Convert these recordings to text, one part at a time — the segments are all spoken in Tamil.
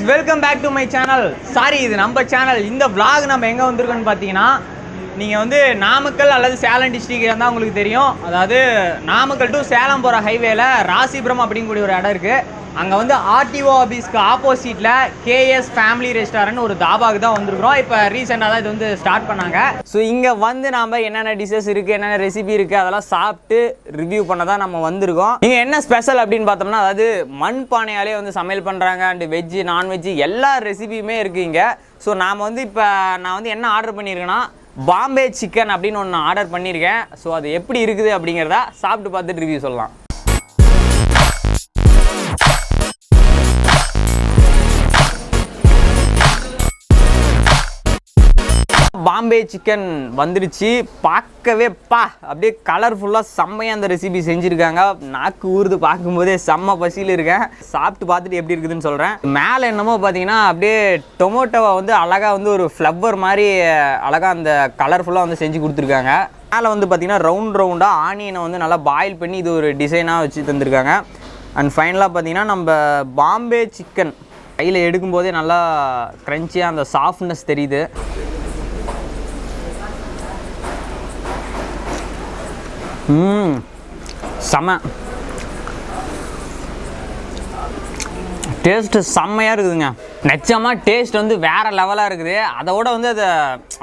Welcome back to my channel. Sorry, இது நம்ம சேனல். இந்த vlog நம்ம எங்கே வந்திருக்கோன்னு பார்த்தீங்கன்னா, நீங்கள் வந்து நாமக்கல் அல்லது சேலம் டிஸ்ட்ரிக்ட் இருந்தால் உங்களுக்கு தெரியும். அதாவது நாமக்கல் டு சேலம் போகிற ஹைவேல ராசிபுரம் அப்படிங்கக்கூடிய ஒரு இடம் இருக்குது. அங்கே வந்து ஆர்டிஓ ஆஃபீஸ்க்கு ஆப்போசிட்டில் கேஎஸ் ஃபேமிலி ரெஸ்டாரண்ட் ஒரு தாபாவுக்கு தான் வந்திருக்கிறோம். இப்போ ரீசெண்டாக தான் இது வந்து ஸ்டார்ட் பண்ணாங்க. ஸோ இங்கே வந்து நாம் என்னென்ன டிஷ்ஷஸ் இருக்குது, என்னென்ன ரெசிபி இருக்குது, அதெல்லாம் சாப்பிட்டு ரிவ்யூ பண்ண தான் நம்ம வந்திருக்கோம். இங்கே என்ன ஸ்பெஷல் அப்படின்னு பார்த்தோம்னா, அதாவது மண் பானையாலே வந்து சமையல் பண்ணுறாங்க. அண்டு வெஜ்ஜு நான்வெஜ்ஜு எல்லா ரெசிபியுமே இருக்குது இங்கே. ஸோ நாம் வந்து இப்போ நான் வந்து என்ன ஆர்டர் பண்ணியிருக்கேன்னா, பாம்பே சிக்கன் அப்படின்னு ஒன்று ஆர்டர் பண்ணியிருக்கேன். ஸோ அது எப்படி இருக்குது அப்படிங்கிறத சாப்பிட்டு பார்த்துட்டு ரிவ்யூ சொல்லலாம். பாம்பே சிக்கன் வந்துடுச்சு. பார்க்கவே அப்படியே கலர்ஃபுல்லாக செம்மையாக அந்த ரெசிபி செஞ்சுருக்காங்க. நாக்கு ஊறுது பார்க்கும்போதே செம்ம பசியில் இருக்கேன். சாப்பிட்டு பார்த்துட்டு எப்படி இருக்குதுன்னு சொல்கிறேன். மேலே என்னமோ பார்த்தீங்கன்னா அப்படியே டொமேட்டோவை வந்து அழகாக வந்து ஒரு ஃப்ளவர் மாதிரி அழகாக அந்த கலர்ஃபுல்லாக வந்து செஞ்சு கொடுத்துருக்காங்க. மேலே வந்து பார்த்திங்கன்னா ரவுண்டாக ஆனியனை வந்து நல்லா பாயில் பண்ணி இது ஒரு டிசைனாக வச்சு தந்துருக்காங்க. அண்ட் ஃபைனலாக பார்த்திங்கன்னா நம்ம பாம்பே சிக்கன் கையில் எடுக்கும்போதே நல்லா க்ரன்ச்சியாக அந்த சாஃப்ட்னஸ் தெரியுது. செம்ம டேஸ்ட்டு செம்மையாக இருக்குதுங்க. நிச்சயமாக டேஸ்ட் வந்து வேறு லெவலாக இருக்குது. அதோட வந்து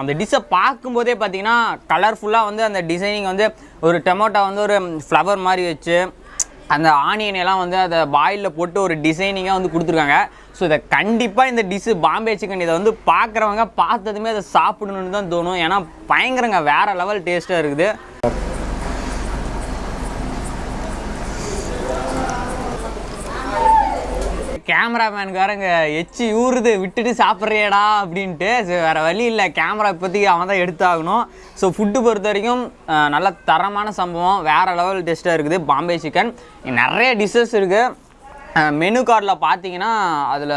அந்த டிஷ்ஷை பார்க்கும்போதே பார்த்தீங்கன்னா கலர்ஃபுல்லாக வந்து அந்த டிசைனிங் வந்து ஒரு டொமேட்டோ வந்து ஒரு ஃப்ளவர் மாதிரி வச்சு அந்த ஆனியனெல்லாம் வந்து அதை பாயிலில் போட்டு ஒரு டிசைனிங்காக வந்து கொடுத்துருக்காங்க. ஸோ இதை கண்டிப்பாக இந்த டிஷ்ஷு பாம்பே சிக்கன் இதை வந்து பார்க்குறவங்க பார்த்ததுமே அதை சாப்பிடணுன்னு தான் தோணும். ஏன்னா பயங்கரங்க வேறு லெவல் டேஸ்ட்டாக இருக்குது. கேமராமேனுக்காரங்க எச்சி ஊறுது விட்டுட்டு சாப்பிட்றியடா அப்படின்ட்டு. ஸோ வேறு வழி இல்லை, கேமரா இப்போதைக்கு அவன் தான் எடுத்தாகணும். ஸோ ஃபுட்டு பொறுத்த வரைக்கும் நல்ல தரமான சம்பவம், வேறு லெவல் டேஸ்ட்டாக இருக்குது பாம்பே சிக்கன். நிறைய டிஷ்ஷஸ் இருக்குது. மெனு கார்டில் பார்த்தீங்கன்னா அதில்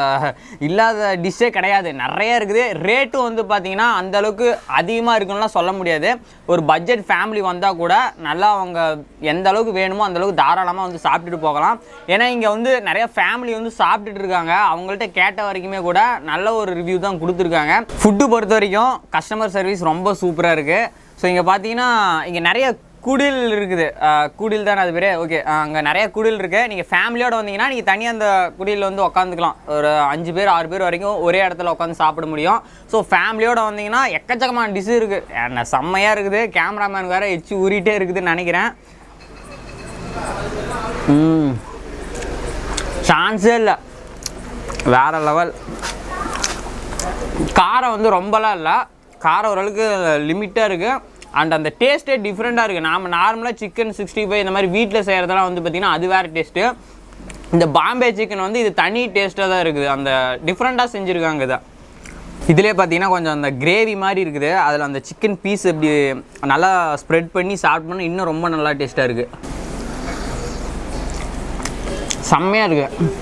இல்லாத டிஷ்ஷே கிடையாது, நிறைய இருக்குது. ரேட்டும் வந்து பார்த்தீங்கன்னா அந்தளவுக்கு அதிகமாக இருக்குன்னுலாம் சொல்ல முடியாது. ஒரு பட்ஜெட் ஃபேமிலி வந்தால் கூட நல்லா அவங்க எந்த அளவுக்கு வேணுமோ அந்தளவுக்கு தாராளமாக வந்து சாப்பிட்டுட்டு போகலாம். ஏன்னா இங்கே வந்து நிறைய ஃபேமிலி வந்து சாப்பிட்டுட்டு இருக்காங்க. அவங்கள்ட்ட கேட்ட வரைக்குமே கூட நல்ல ஒரு ரிவ்யூ தான் கொடுத்துருக்காங்க. ஃபுட்டு பொறுத்த வரைக்கும் கஸ்டமர் சர்வீஸ் ரொம்ப சூப்பராக இருக்குது. ஸோ இங்கே பார்த்தீங்கன்னா இங்கே நிறைய குடில் இருக்குது. குடில் தானே அது பேர். ஓகே, அங்கே நிறைய குடில் இருக்குது. நீங்கள் ஃபேமிலியோடு வந்தீங்கன்னா நீங்கள் தனியாக அந்த குடியில் வந்து உட்காந்துக்கலாம். ஒரு 5 பேர் 6 பேர் வரைக்கும் ஒரே இடத்துல உட்காந்து சாப்பிட முடியும். ஸோ ஃபேமிலியோடு வந்தீங்கன்னா எக்கச்சக்கமான டிஷ்ஷு இருக்குது. என்ன செம்மையாக இருக்குது. கேமராமேன் வேறு எச்சு ஊறிட்டே இருக்குதுன்னு நினைக்கிறேன். சான்ஸே இல்லை, வேறு லெவல். காரம் வந்து ரொம்பலாம் இல்லை, காரம் ஓரளவுக்கு லிமிட்டாக இருக்குது. அண்ட் அந்த டேஸ்ட்டே டிஃப்ரெண்ட்டாக இருக்குது. நாம் நார்மலாக சிக்கன் 65 இந்த மாதிரி வீட்டில் செய்கிறதெல்லாம் வந்து பார்த்திங்கன்னா அது வேறு டேஸ்ட்டு. இந்த பாம்பே சிக்கன் வந்து இது தனி டேஸ்ட்டாக தான் இருக்குது. அந்த டிஃப்ரெண்ட்டாக செஞ்சுருக்காங்க. இதை இதிலே பார்த்திங்கன்னா கொஞ்சம் அந்த கிரேவி மாதிரி இருக்குது. அதில் அந்த சிக்கன் பீஸ் இப்படி நல்லா ஸ்ப்ரெட் பண்ணி சாப்பிட்டோம்னா இன்னும் ரொம்ப நல்லா டேஸ்ட்டாக இருக்குது. செம்மையாக இருக்குது.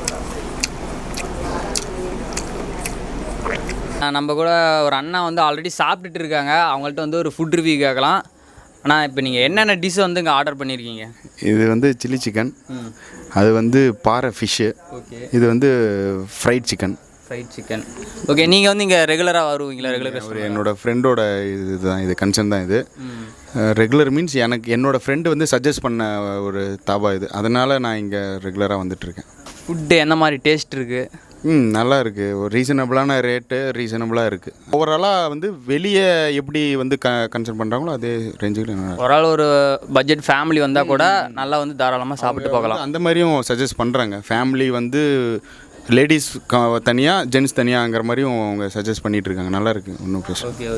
நம்ம கூட ஒரு அண்ணா வந்து ஆல்ரெடி சாப்பிட்டுட்டு இருக்காங்க. அவங்கள்ட்ட வந்து ஒரு ஃபுட் ரிவ்யூ கேட்கலாம். ஆனால் இப்போ நீங்கள் என்னென்ன டிஷ் வந்து இங்கே ஆர்டர் பண்ணியிருக்கீங்க? இது வந்து சில்லி சிக்கன், அது வந்து பாறை ஃபிஷ்ஷு, இது வந்து ஃப்ரைட் சிக்கன். ஓகே, நீங்கள் வந்து இங்கே ரெகுலராக வருவீங்களா? ரெகுலர் என்னோடய ஃப்ரெண்டோட இதுதான், இது கன்சர்ன் தான். இது ரெகுலர் மீன்ஸ் எனக்கு என்னோடய ஃப்ரெண்டு வந்து சஜஸ்ட் பண்ண ஒரு தாபா இது. அதனால் நான் இங்கே ரெகுலராக வந்துட்டுருக்கேன். ஃபுட்டு எந்த மாதிரி டேஸ்ட் இருக்குது? நல்லா இருக்குது. ஒரு ரீசனபிளான ரேட்டு, ரீசனபிளாக இருக்குது. ஓவராலாக வந்து வெளியே எப்படி வந்து கன்சர்ன் பண்ணுறாங்களோ அதே ரேஞ்சுக்கு ஓவரால் ஒரு பட்ஜெட் ஃபேமிலி வந்தால் கூட நல்லா வந்து தாராளமாக சாப்பிட்டு போகலாம். அந்த மாதிரியும் சஜஸ்ட் பண்ணுறாங்க. ஃபேமிலி வந்து லேடிஸ் தனியாக, ஜென்ட்ஸ் தனியாங்கிற மாதிரியும் அவங்க சஜஸ்ட் பண்ணிகிட்டு இருக்காங்க. நல்லா இருக்குது. ஒன்றும் பிரச்சனை. ஓகே.